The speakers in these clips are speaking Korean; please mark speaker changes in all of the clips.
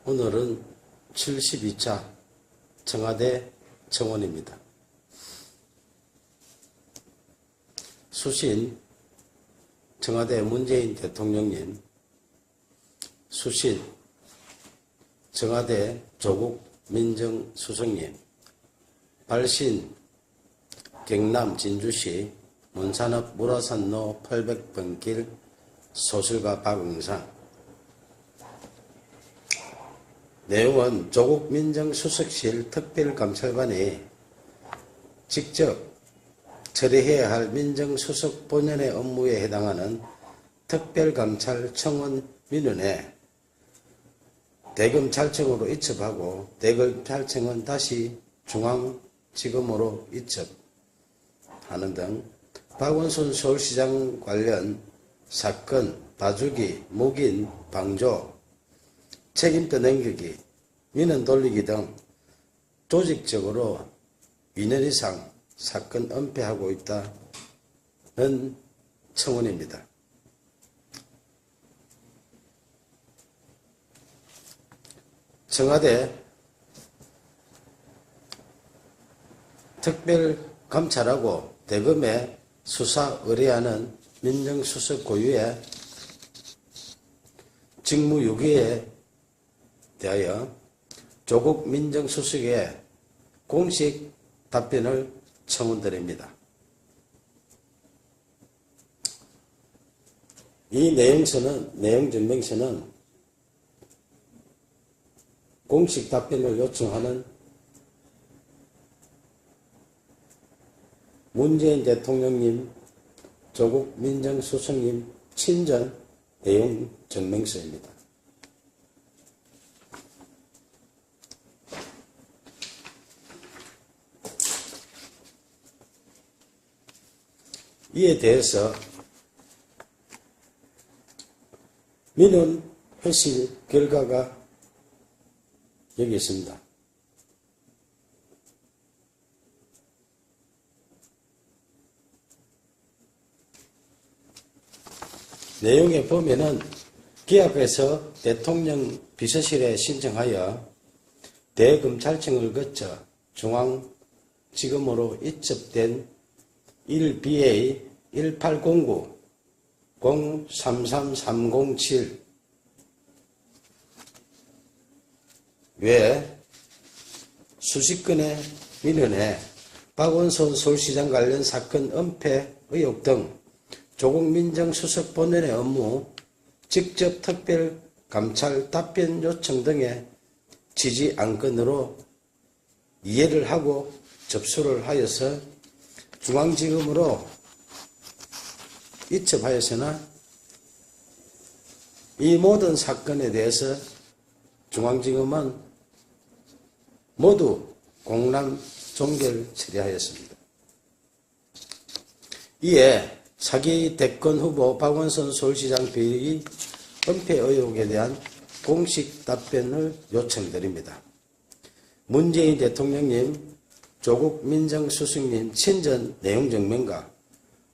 Speaker 1: 오늘은 72차 청와대 청원입니다. 수신 청와대 문재인 대통령님, 수신 청와대 조국 민정수석님, 발신 경남 진주시 문산읍 무라산로 800번길 소설가 박응상. 내용은 조국 민정수석실 특별감찰관이 직접 처리해야 할 민정수석 본연의 업무에 해당하는 특별감찰 청원 민원에 대검찰청으로 이첩하고 대검찰청은 다시 중앙지검으로 이첩하는 등 박원순 서울시장 관련 사건, 봐주기, 묵인, 방조, 책임 떠넘기기, 민원 돌리기 등 조직적으로 2년 이상 사건 은폐하고 있다는 청원입니다. 청와대 특별감찰하고 대검에 수사 의뢰하는 민정수석 고유의 직무유기에 대하여 조국 민정수석의 공식 답변을 청원드립니다. 이 내용증명서는 공식 답변을 요청하는 문재인 대통령님, 조국 민정수석님 친전 내용증명서입니다. 이에 대해서 민원 회실 결과가 여기 있습니다. 내용에 보면은 기합에서 대통령 비서실에 신청하여 대검찰청을 거쳐 중앙지검으로 이첩된 1BA 1809 033307 외 수십 건의 민원에 박원순 서울시장 관련 사건 은폐 의혹 등 조국 민정수석 본연의 업무, 직접 특별 감찰 답변 요청 등의 지지 안건으로 이해를 하고 접수를 하여서 중앙지검으로 이첩하였으나 이 모든 사건에 대해서 중앙지검은 모두 공람 종결 처리하였습니다. 이에 차기 대권 후보 박원순 서울시장 비리 은폐 의혹에 대한 공식 답변을 요청드립니다. 문재인 대통령님, 조국 민정수석님 친전 내용증명과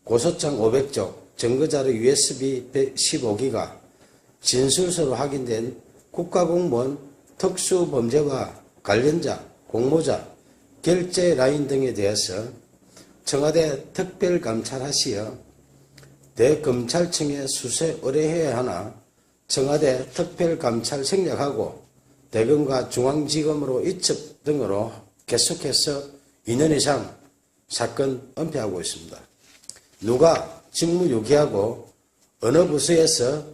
Speaker 1: 고소장 500쪽, 증거자료 USB 15기가, 진술서로 확인된 국가공무원 특수범죄와 관련자, 공모자, 결제 라인 등에 대해서 청와대 특별감찰하시어 대검찰청에 수사 의뢰해야 하나 청와대 특별감찰 생략하고 대검과 중앙지검으로 이첩 등으로 계속해서 2년 이상 사건 은폐하고 있습니다. 누가 직무유기하고 어느 부서에서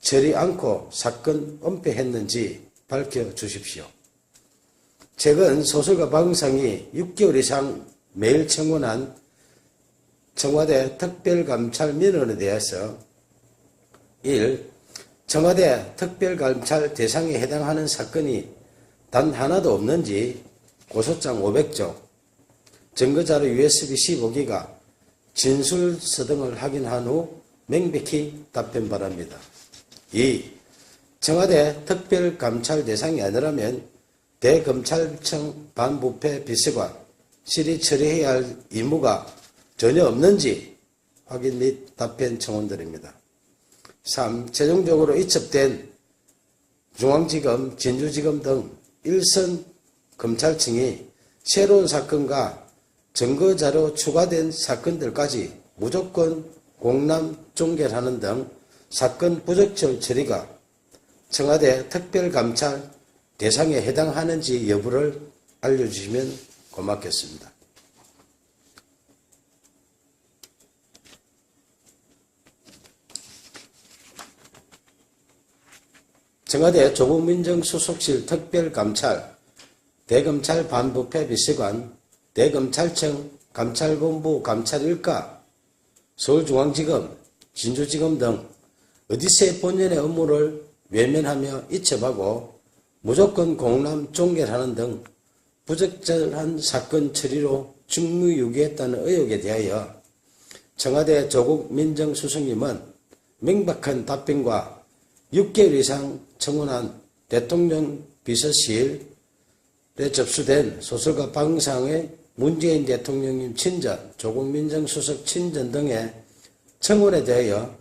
Speaker 1: 처리 않고 사건 은폐했는지 밝혀주십시오. 최근 소설가 박응상이 6개월 이상 매일 청원한 청와대 특별감찰 민원에 대해서 1. 청와대 특별감찰 대상에 해당하는 사건이 단 하나도 없는지 고소장 500쪽, 증거자료 USB 15기가, 진술서 등을 확인한 후 명백히 답변 바랍니다. 2. 청와대 특별감찰 대상이 아니라면 대검찰청 반부패 비서관실이 처리해야 할 의무가 전혀 없는지 확인 및 답변 청원드립니다. 3. 최종적으로 이첩된 중앙지검, 진주지검 등 일선 검찰청이 새로운 사건과 증거자료 추가된 사건들까지 무조건 공람 종결하는 등 사건 부적절 처리가 청와대 특별감찰 대상에 해당하는지 여부를 알려주시면 고맙겠습니다. 청와대 조국민정수석실 특별감찰, 대검찰 반부패 비서관, 대검찰청 감찰본부 감찰일가, 서울중앙지검, 진주지검 등 어디서의 본연의 업무를 외면하며 이첩하고 무조건 공람 종결하는 등 부적절한 사건 처리로 직무유기했다는 의혹에 대하여 청와대 조국 민정수석님은 명백한 답변과 6개월 이상 청원한 대통령 비서실에 접수된 소설가 방상의 문재인 대통령님 친전, 조국 민정수석 친전 등의 청원에 대하여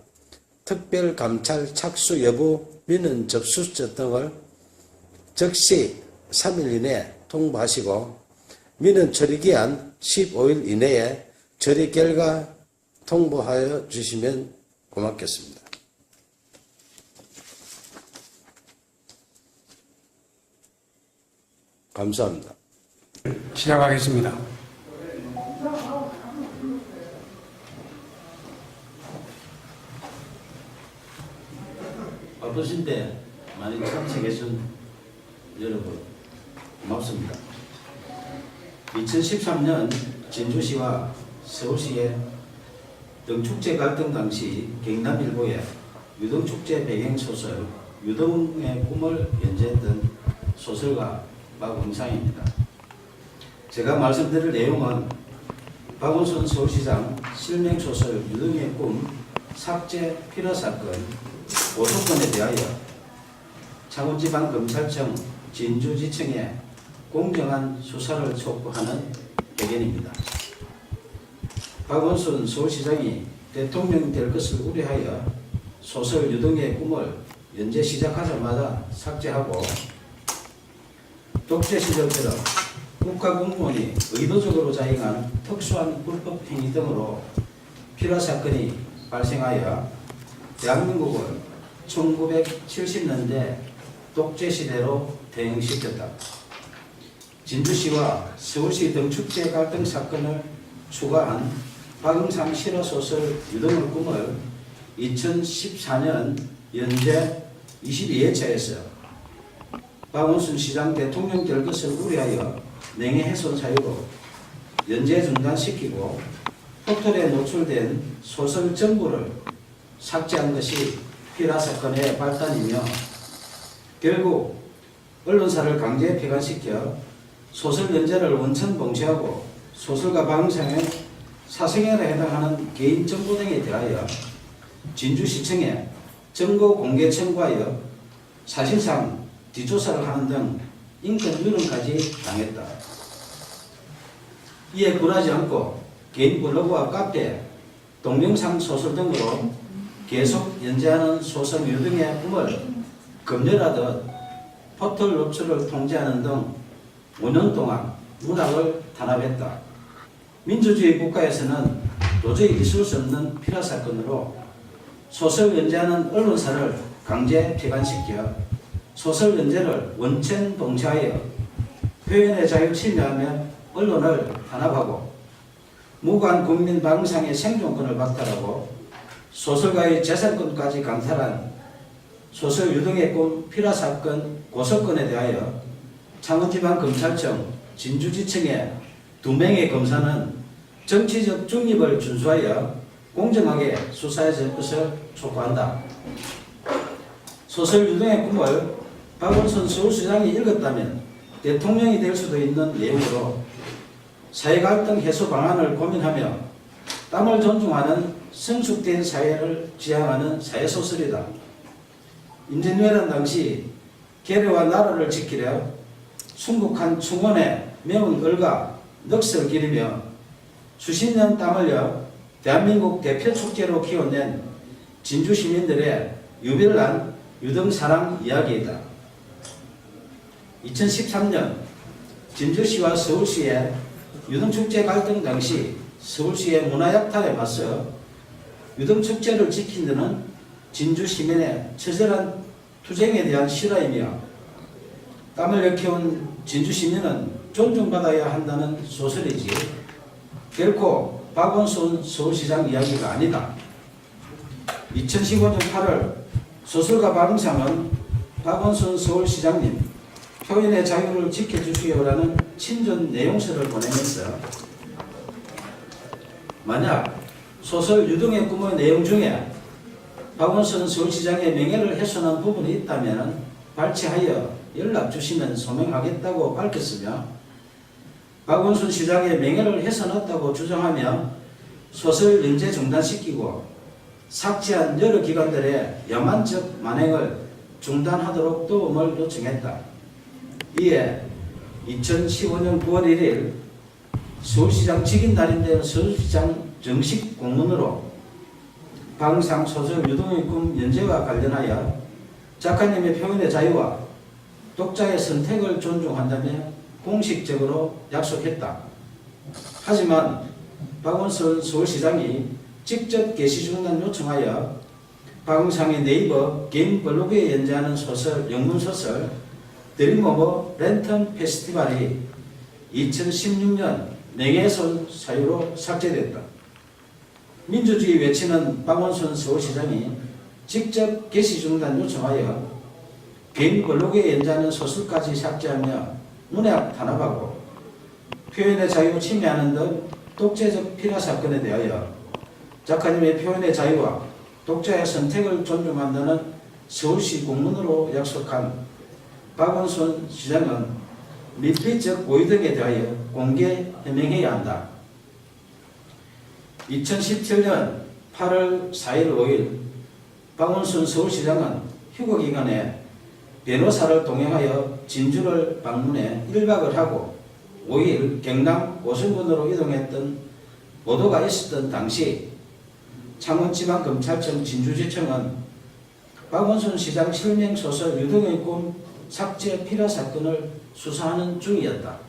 Speaker 1: 특별감찰 착수 여부 민원 접수처 등을 즉시 3일 이내에 통보하시고 민원 처리기한 15일 이내에 처리 결과 통보하여 주시면 고맙겠습니다. 감사합니다.
Speaker 2: 시작하겠습니다.
Speaker 3: 바쁘신데 많이 참석해준 여러분 고맙습니다. 2013년 진주시와 서울시의 등축제 갈등 당시 경남일보에 유등축제 배경소설 유등의 꿈을 연재했던 소설가 박원상입니다. 제가 말씀드릴 내용은 박원순 서울시장 실명소설 유등의 꿈 삭제 필화 사건 고소건에 대하여 창원지방검찰청 진주지청에 공정한 수사를 촉구하는 배경입니다. 박원순 서울시장이 대통령이 될 것을 우려하여 소설 유등의 꿈을 연재 시작하자마자 삭제하고 독재 시절처럼 국가공무원이 의도적으로 자행한 특수한 불법 행위 등으로 필화 사건이 발생하여 대한민국을 1970년대 독재 시대로 대응시켰다. 진주시와 서울시 등축제 갈등 사건을 추가한 박응상 실화소설 유등의 꿈을 2014년 연재 22회차에서 박원순 시장 대통령 될 것을 우려하여 명예훼손 사유로 연재 중단시키고 포털에 노출된 소설 전부를 삭제한 것이 필화 사건의 발단이며 결국 언론사를 강제 폐간시켜 소설 연재를 원천 봉쇄하고 소설가 박응상의 사생활에 해당하는 개인 정보 등에 대하여 진주시청에 정보 공개 청구하여 사실상 뒷조사를 하는 등 인권 유린까지 당했다. 이에 굴하지 않고 개인 블로그와 카페, 동영상 소설 등으로 계속 연재하는 소설 유등의 꿈을 검열하듯 포털 노출을 통제하는 등 5년 동안 문학을 탄압했다. 민주주의 국가에서는 도저히 있을 수 없는 필화 사건으로 소설 연재하는 언론사를 강제 폐간시켜 소설 연재를 원천 봉쇄하여 표현의 자유 침해하며 언론을 탄압하고 무관 국민 방상의 생존권을 박탈하고 소설가의 재산권까지 강탈한 소설 유등의 꿈 필화 사건 고소건에 대하여 창원지방검찰청 진주지청의 2명의 검사는 정치적 중립을 준수하여 공정하게 수사해 줄 것을 촉구한다. 소설 유등의 꿈을 박원순 서울시장이 읽었다면 대통령이 될 수도 있는 내용으로 사회갈등 해소 방안을 고민하며 땀을 존중하는 성숙된 사회를 지향하는 사회소설이다. 임진왜란 당시 계례와 나라를 지키려 순국한 충원에 매운 을과 넋을 기리며 수십 년 땀 흘려 대한민국 대표 축제로 키워낸 진주 시민들의 유별난 유등 사랑 이야기이다. 2013년 진주시와 서울시의 유등축제 갈등 당시 서울시의 문화약탈에 맞서 유등축제를 지킨 데는 진주 시민의 처절한 투쟁에 대한 실화이며 땀을 일깨운 진주 시민은 존중받아야 한다는 소설이지 결코 박원순 서울시장 이야기가 아니다. 2015년 8월 소설가 박응상은 박원순 서울시장님 표현의 자유를 지켜주시오라는 친전 내용서를 보내면서 만약 소설 유등의 꿈의 내용 중에 박원순 서울시장의 명예를 훼손한 부분이 있다면 발췌하여 연락 주시면 소명하겠다고 밝혔으며 박원순 시장의 명예를 훼손했다고 주장하며 소설 연재 중단시키고 삭제한 여러 기관들의 야만적 만행을 중단하도록 도움을 요청했다. 이에 2015년 9월 1일 서울시장 직인날인데 서울시장 정식 공문으로 박응상 소설 유등의 꿈 연재와 관련하여 작가님의 표현의 자유와 독자의 선택을 존중한다며 공식적으로 약속했다. 하지만 박원순 서울시장이 직접 게시 중단 요청하여 박응상의 네이버 개인 블로그에 연재하는 소설, 영문소설 드림 오브 랜턴 페스티벌이 2016년 명예훼손 사유로 삭제됐다. 민주주의 외치는 박원순 서울시장이 직접 게시 중단 요청하여 개인 블로그에 연재하는 소설까지 삭제하며 문학 탄압하고 표현의 자유 침해하는 등 독재적 필화 사건에 대하여 작가님의 표현의 자유와 독자의 선택을 존중한다는 서울시 공문으로 약속한 박원순 시장은 밀폐적 고의 등에 대하여 공개 해명해야 한다. 2017년 8월 4일 5일 박원순 서울시장은 휴거 기간에 변호사를 동행하여 진주를 방문해 1박을 하고 5일 경남 오승군으로 이동했던 보도가 있었던 당시 창원지방검찰청 진주지청은 박원순 시장 실명소설 유등의 꿈 삭제 필화 사건을 수사하는 중이었다.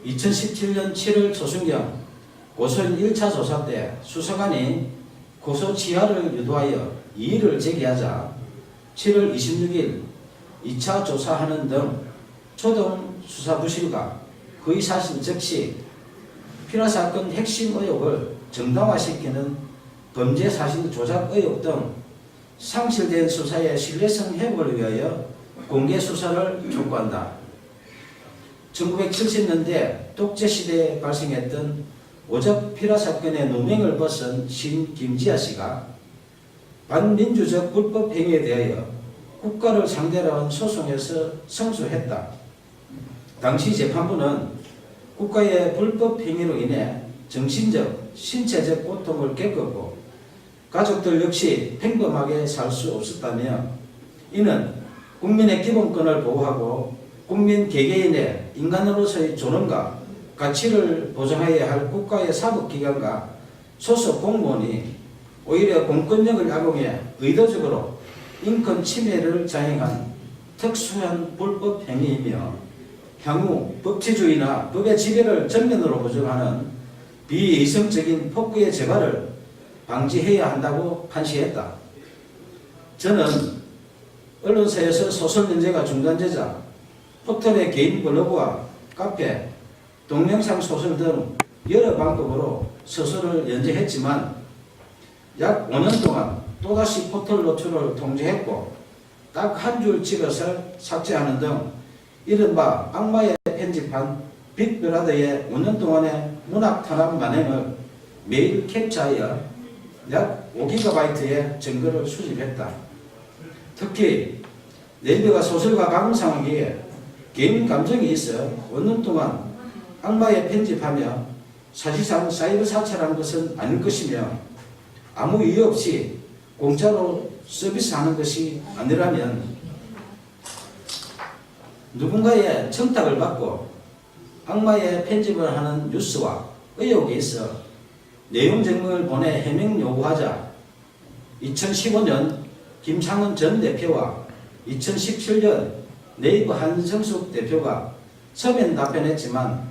Speaker 3: 2017년 7월 초순경 고소인 1차 조사 때 수사관이 고소 취하를 유도하여 이의를 제기하자 7월 26일 2차 조사하는 등 초동 수사 부실과 거의 사실 즉시 필화 사건 핵심 의혹을 정당화시키는 범죄 사실 조작 의혹 등 상실된 수사의 신뢰성 회복을 위하여 공개 수사를 촉구한다. 1970년대 독재시대에 발생했던 오적 필화 사건의 누명을 벗은 신 김지아 씨가 반민주적 불법 행위에 대하여 국가를 상대로 한 소송에서 승소했다. 당시 재판부는 국가의 불법 행위로 인해 정신적, 신체적 고통을 겪었고 가족들 역시 평범하게 살 수 없었다며 이는 국민의 기본권을 보호하고 국민 개개인의 인간으로서의 존엄과 가치를 보장해야 할 국가의 사법기관과 소속 공무원이 오히려 공권력을 악용해 의도적으로 인권 침해를 자행한 특수한 불법 행위이며 향후 법치주의나 법의 지배를 전면으로 부정하는 비이성적인 폭구의 재발을 방지해야 한다고 판시했다. 저는 언론사에서 소설 연재가 중단되자 포털의 개인 블로그와 카페, 동영상 소설 등 여러 방법으로 소설을 연재했지만 약 5년 동안 또다시 포털 노출을 통제했고 딱 한 줄 찍어서 삭제하는 등 이른바 악마의 편집한 빅브라더의 5년 동안의 문학 탄압 만행을 매일 캡처하여 약 5GB의 증거를 수집했다. 특히 네이버가 소설가 박응상에게 개인 감정이 있어 5년 동안 악마의 편집하며 사실상 사이버 사찰한 것은 아닐 것이며 아무 이유 없이 공짜로 서비스하는 것이 아니라면 누군가의 청탁을 받고 악마의 편집을 하는 뉴스와 의혹이 있어 내용 증명을 보내 해명 요구하자 2015년 김창원 전 대표와 2017년 네이버 한성숙 대표가 서면 답변했지만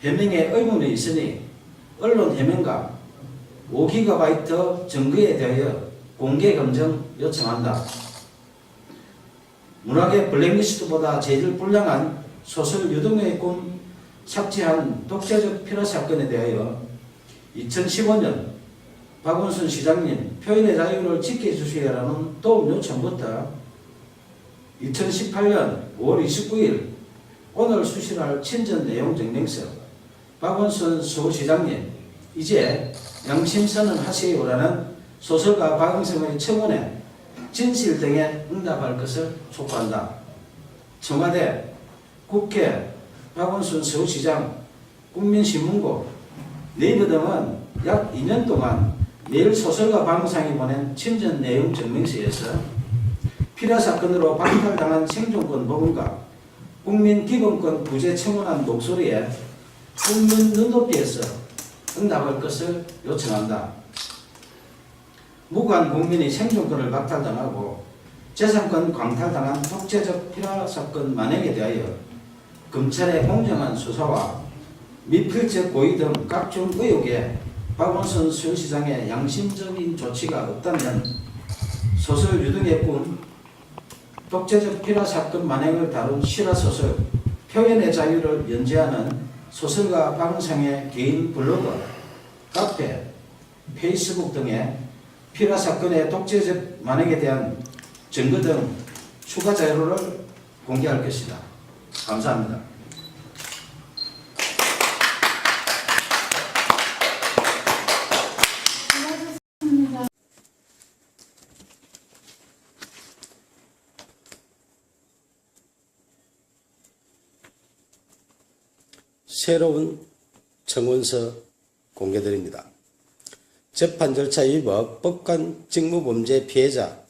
Speaker 3: 해명에 의문이 있으니 언론 해명과 5GB 증거에 대하여 공개 검증 요청한다. 문학의 블랙리스트보다 제일 불량한 소설 유동의 꿈 삭제한 독재적 피라 사건에 대하여 2015년 박원순 시장님 표현의 자유를 지켜주시라는 도움 요청부터 2018년 5월 29일 오늘 수신할 친전 내용 증명서 박원순 서울시장님 이제 양심선언 하세요라는 소설가 박응성의 청원에 진실 등에 응답할 것을 촉구한다. 청와대, 국회, 박원순 서울시장, 국민신문고, 네이버 등은 약 2년 동안 매일 소설가 박응상이 보낸 친전 내용 증명서에서 피라 사건으로 박탈당한 생존권 부분과 국민 기본권 부재 청원한 목소리에 국민 눈높이에서 응답할 것을 요청한다. 무관 국민이 생존권을 박탈당하고 재산권 광탈당한 독재적 피라 사건 만행에 대하여 검찰의 공정한 수사와 미필적 고의 등 각종 의혹에 박원순 서울시장의 양심적인 조치가 없다면 소설 유등의 꿈, 독재적 피라 사건 만행을 다룬 실화소설 표현의 자유를 연재하는 소설가 박응상의 개인 블로그, 카페, 페이스북 등에 피라 사건의 독재적 만행에 대한 증거 등 추가 자료를 공개할 것이다. 감사합니다.
Speaker 1: 새로운 청원서 공개드립니다. 재판 절차 위법 법관 직무범죄 피해자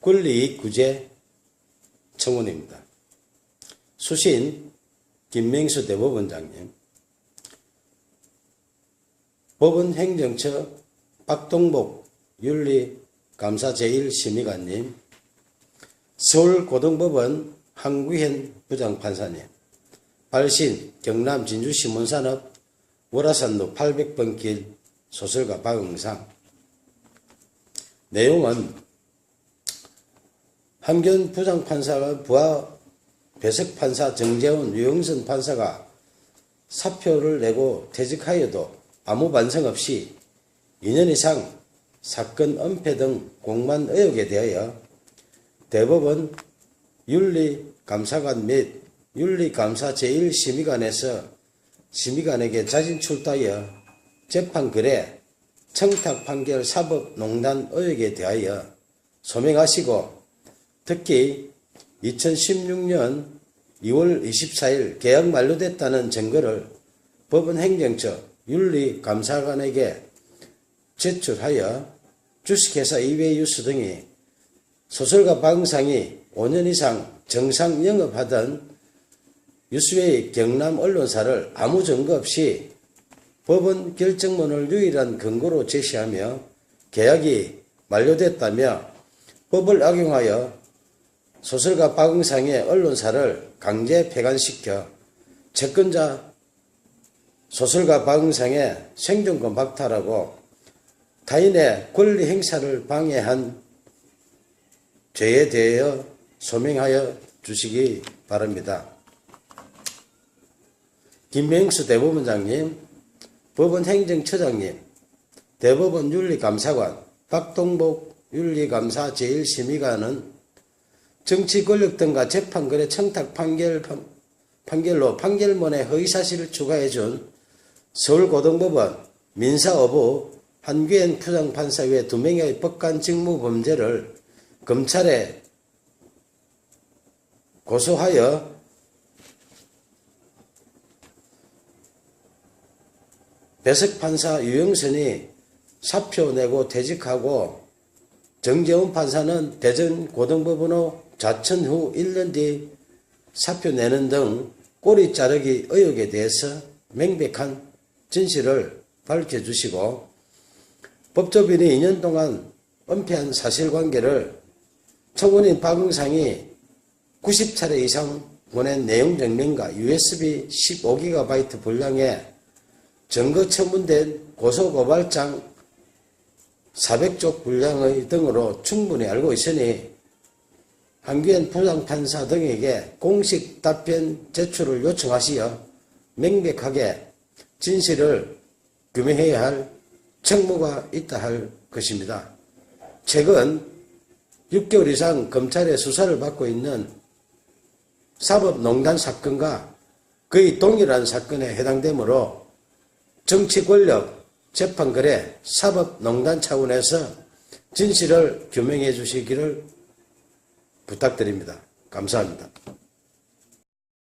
Speaker 1: 권리이익 구제 청원입니다. 수신 김명수 대법원장님, 법원행정처 박동복 윤리감사 제1심의관님, 서울고등법원 한구현 부장판사님, 발신 경남 진주신문산업 월화산로 800번 길 소설가 박응상. 내용은 한견 부장판사가 부하 배석판사 정재훈, 유영선 판사가 사표를 내고 퇴직하여도 아무 반성 없이 2년 이상 사건 은폐 등 공만 의혹에 대하여 대법원 윤리감사관 및 윤리감사 제1심의관에서 심의관에게 자진 출두하여 재판 거래, 청탁 판결 사법농단 의혹에 대하여 소명하시고 특히 2016년 2월 24일 계약 만료됐다는 증거를 법원행정처 윤리감사관에게 제출하여 주식회사 이외유수 등이 소설가 박응상이 5년 이상 정상 영업하던 유수의 경남 언론사를 아무 증거 없이 법원 결정문을 유일한 근거로 제시하며 계약이 만료됐다며 법을 악용하여 소설가 박응상의 언론사를 강제 폐간시켜 채권자 소설가 박응상의 생존권 박탈하고 타인의 권리 행사를 방해한 죄에 대하여 소명하여 주시기 바랍니다. 김명수 대법원장님, 법원행정처장님, 대법원 윤리감사관, 박동복 윤리감사 제1심의관은 정치 권력 등과 재판거래 청탁 판결로 판결문에 허위사실을 추가해준 서울고등법원 민사어부 한규현 부장판사 외 2명의 법관 직무범죄를 검찰에 고소하여 배석판사 유영선이 사표 내고 퇴직하고 정재훈 판사는 대전고등법원으로 자천 후 1년 뒤 사표 내는 등 꼬리 자르기 의혹에 대해서 명백한 진실을 밝혀주시고 법조인이 2년 동안 은폐한 사실관계를 청원인 박응상이 90차례 이상 보낸 내용 증명과 USB 15GB 분량의 증거 첨부된 고소고발장 400쪽 분량의 등으로 충분히 알고 있으니 한규현 부장판사 등에게 공식 답변 제출을 요청하시어 명백하게 진실을 규명해야 할 책무가 있다 할 것입니다. 최근 6개월 이상 검찰의 수사를 받고 있는 사법농단 사건과 거의 동일한 사건에 해당되므로 정치권력, 재판거래, 사법농단 차원에서 진실을 규명해 주시기를 부탁드립니다. 감사합니다.